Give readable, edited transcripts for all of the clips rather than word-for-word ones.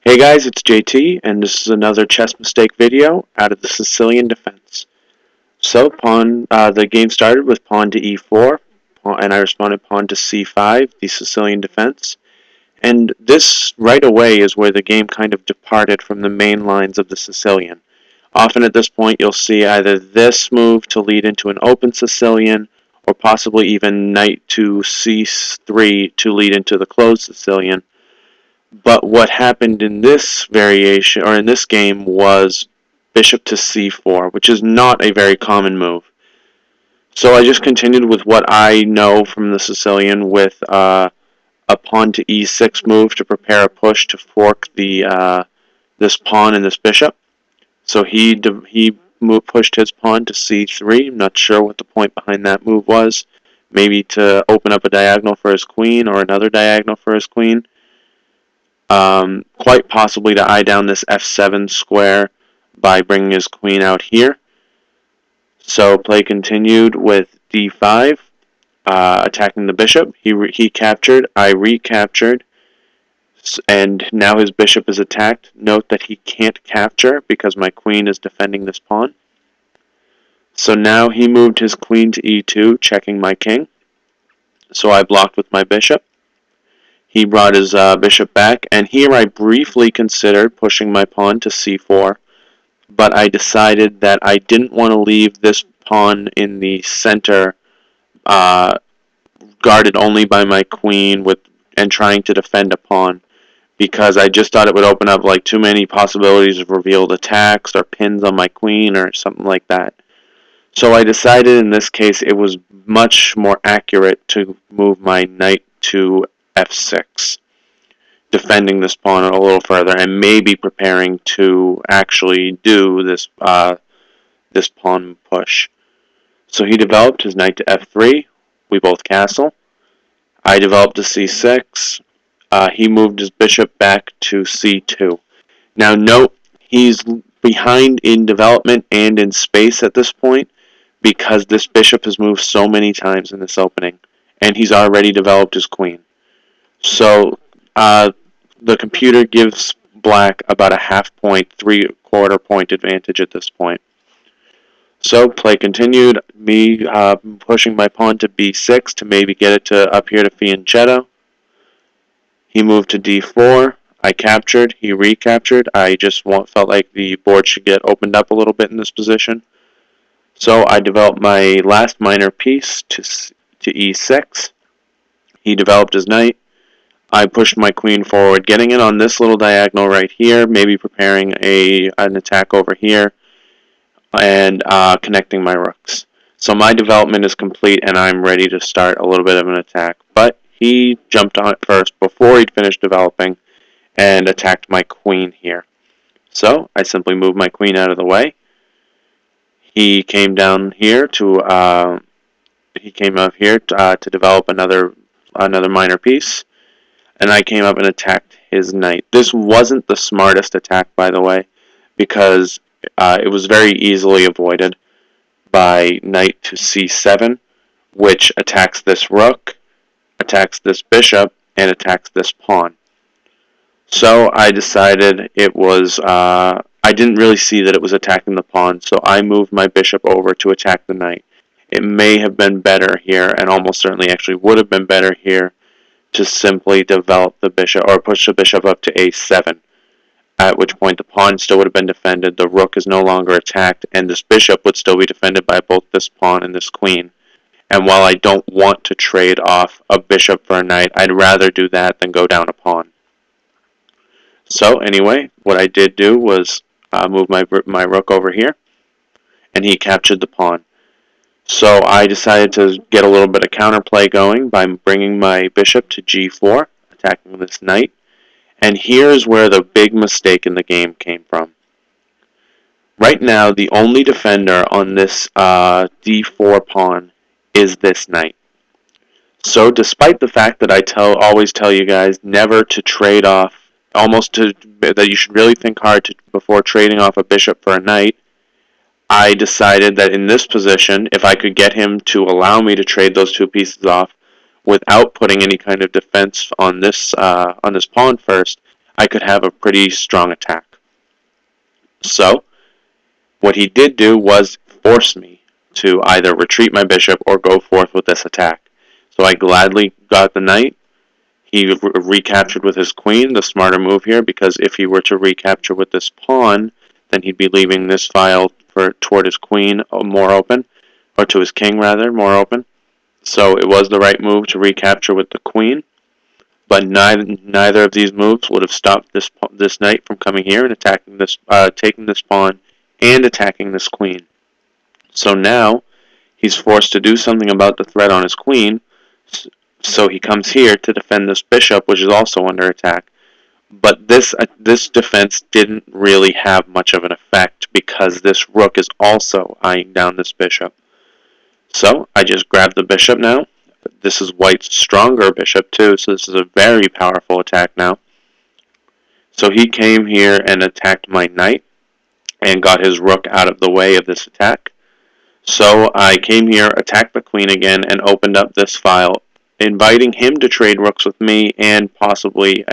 Hey guys, it's JT, and this is another chess mistake video out of the Sicilian defense. So, the game started with pawn to e4, and I responded pawn to c5, the Sicilian defense. And this right away is where the game kind of departed from the main lines of the Sicilian. Often at this point, you'll see either this move to lead into an open Sicilian, or possibly even knight to c3 to lead into the closed Sicilian. But what happened in this variation, or in this game, was bishop to c4, which is not a very common move. So I just continued with what I know from the Sicilian with a pawn to e6 move to prepare a push to fork this pawn and this bishop. So he pushed his pawn to c3. I'm not sure what the point behind that move was. Maybe to open up a diagonal for his queen or another diagonal for his queen. Quite possibly to eye down this f7 square by bringing his queen out here. So play continued with d5, attacking the bishop. He captured, I recaptured, and now his bishop is attacked. Note that he can't capture because my queen is defending this pawn. So now he moved his queen to e2, checking my king. So I blocked with my bishop. He brought his bishop back, and here I briefly considered pushing my pawn to c4, but I decided that I didn't want to leave this pawn in the center guarded only by my queen and trying to defend a pawn, because I just thought it would open up like too many possibilities of revealed attacks or pins on my queen or something like that. So I decided in this case it was much more accurate to move my knight to f6, defending this pawn a little further and maybe preparing to actually do this this pawn push. So he developed his knight to f3. We both castle. I developed a c6. He moved his bishop back to c2. Now note, he's behind in development and in space at this point because this bishop has moved so many times in this opening, and he's already developed his queen. So the computer gives black about a half point, 3/4 point advantage at this point. So play continued, me pushing my pawn to b6 to maybe get it to up here to fianchetto. He moved to d4. I captured, he recaptured. I just felt like the board should get opened up a little bit in this position. So I developed my last minor piece to e6. He developed his knight. I pushed my queen forward, getting it on this little diagonal right here, maybe preparing an attack over here, and connecting my rooks. So my development is complete, and I'm ready to start a little bit of an attack. But he jumped on it first before he'd finished developing and attacked my queen here. So I simply moved my queen out of the way. He came down here to to develop another minor piece. And I came up and attacked his knight. This wasn't the smartest attack, by the way, because it was very easily avoided by knight to c7, which attacks this rook, attacks this bishop, and attacks this pawn. So I decided it was, I didn't really see that it was attacking the pawn, so I moved my bishop over to attack the knight. It may have been better here, and almost certainly actually would have been better here, to simply develop the bishop, or push the bishop up to a7, at which point the pawn still would have been defended, the rook is no longer attacked, and this bishop would still be defended by both this pawn and this queen. And while I don't want to trade off a bishop for a knight, I'd rather do that than go down a pawn. So anyway, what I did do was move my rook over here, and he captured the pawn. So I decided to get a little bit of counterplay going by bringing my bishop to g4, attacking this knight. And here's where the big mistake in the game came from. Right now, the only defender on this d4 pawn is this knight. So despite the fact that I always tell you guys never to trade off, that you should really think hard before trading off a bishop for a knight, I decided that in this position, if I could get him to allow me to trade those two pieces off without putting any kind of defense on this pawn first, I could have a pretty strong attack. So, what he did do was force me to either retreat my bishop or go forth with this attack. So I gladly got the knight. He recaptured with his queen, the smarter move here, because if he were to recapture with this pawn, then he'd be leaving this file toward his queen more open, or to his king rather, more open. So it was the right move to recapture with the queen, but neither of these moves would have stopped this knight from coming here and attacking this, taking this pawn and attacking this queen. So now he's forced to do something about the threat on his queen. So he comes here to defend this bishop, which is also under attack. But this defense didn't really have much of an effect because this rook is also eyeing down this bishop. So I just grab the bishop now. This is white's stronger bishop too, so this is a very powerful attack now. So he came here and attacked my knight and got his rook out of the way of this attack. So I came here, attacked the queen again, and opened up this file, inviting him to trade rooks with me and possibly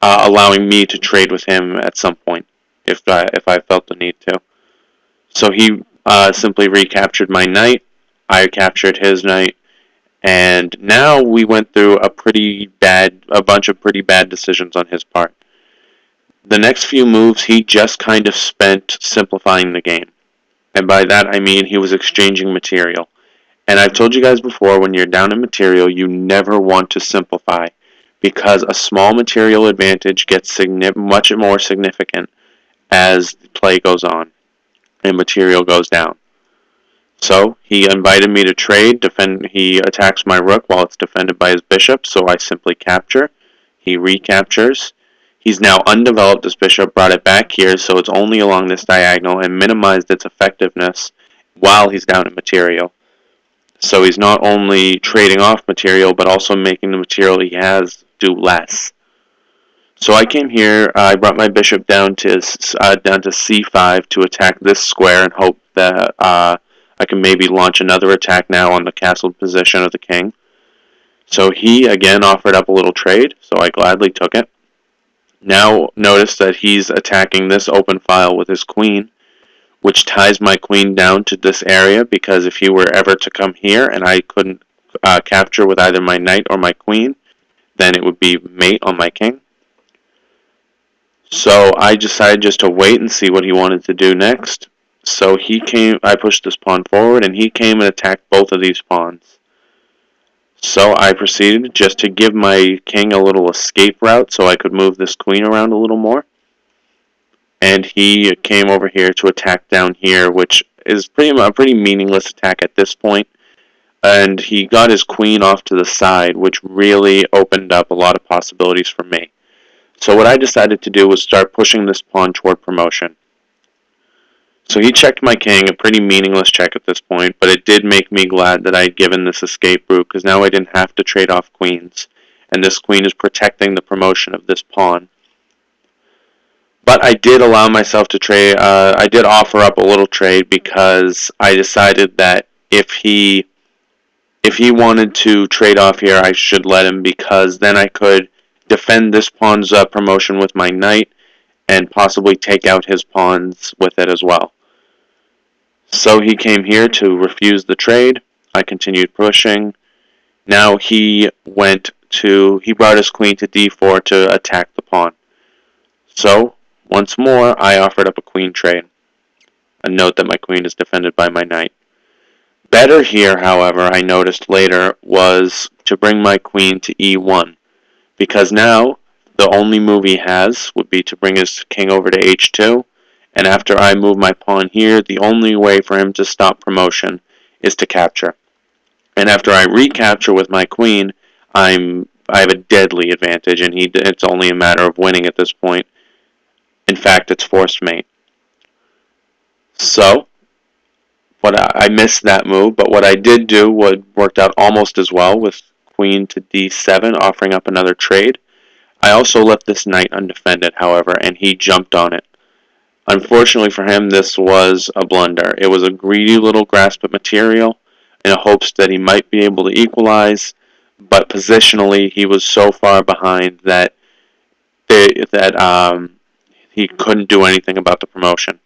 allowing me to trade with him at some point if I felt the need to. So he simply recaptured my knight. I captured his knight, and now we went through a bunch of pretty bad decisions on his part. The next few moves he just kind of spent simplifying the game, and by that I mean he was exchanging material. And I've told you guys before, when you're down in material, you never want to simplify, because a small material advantage gets much more significant as play goes on and material goes down. So he invited me to trade. He attacks my rook while it's defended by his bishop, so I simply capture. He recaptures. He's now undeveloped this bishop, brought it back here, so it's only along this diagonal, and minimized its effectiveness while he's down in material. So he's not only trading off material, but also making the material he has do less. So I came here, I brought my bishop down to c5 to attack this square and hope that I can maybe launch another attack now on the castled position of the king. So he again offered up a little trade, so I gladly took it. Now notice that he's attacking this open file with his queen, which ties my queen down to this area, because if he were ever to come here and I couldn't capture with either my knight or my queen, then it would be mate on my king. So I decided just to wait and see what he wanted to do next. So I pushed this pawn forward, and he came and attacked both of these pawns. So I proceeded just to give my king a little escape route so I could move this queen around a little more. And he came over here to attack down here, which is a pretty meaningless attack at this point. And he got his queen off to the side, which really opened up a lot of possibilities for me. So what I decided to do was start pushing this pawn toward promotion. So he checked my king, a pretty meaningless check at this point, but it did make me glad that I had given this escape route, because now I didn't have to trade off queens, and this queen is protecting the promotion of this pawn. But I did allow myself to trade, I did offer up a little trade, because I decided that if he wanted to trade off here, I should let him, because then I could defend this pawn's promotion with my knight, and possibly take out his pawns with it as well. So he came here to refuse the trade. I continued pushing. Now he brought his queen to d4 to attack the pawn. So, once more, I offered up a queen trade. A note that my queen is defended by my knight. Better here, however, I noticed later, was to bring my queen to e1, because now the only move he has would be to bring his king over to h2, and after I move my pawn here, the only way for him to stop promotion is to capture. And after I recapture with my queen, I have a deadly advantage, and it's only a matter of winning at this point. In fact, it's forced mate. So, I missed that move, but what I did do worked out almost as well, with queen to d7, offering up another trade. I also left this knight undefended, however, and he jumped on it. Unfortunately for him, this was a blunder. It was a greedy little grasp at material in hopes that he might be able to equalize, but positionally he was so far behind that he couldn't do anything about the promotion.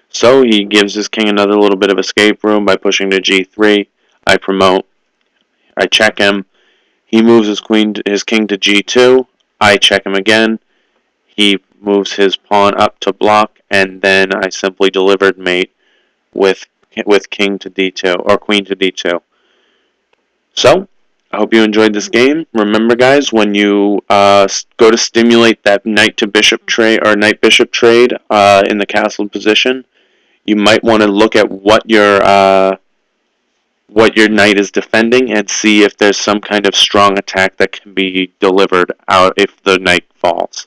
So he gives his king another little bit of escape room by pushing to g3. I promote. I check him. He moves his king to g2. I check him again. He moves his pawn up to block, and then I simply delivered mate with king to d2 or queen to d2. So I hope you enjoyed this game. Remember, guys, when you go to stimulate that knight to bishop trade or knight bishop trade in the castle position, you might want to look at what your knight is defending and see if there's some kind of strong attack that can be delivered out if the knight falls.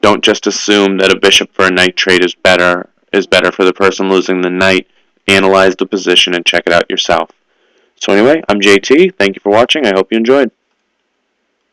Don't just assume that a bishop for a knight trade is better for the person losing the knight. Analyze the position and check it out yourself. So anyway, I'm JT. Thank you for watching. I hope you enjoyed.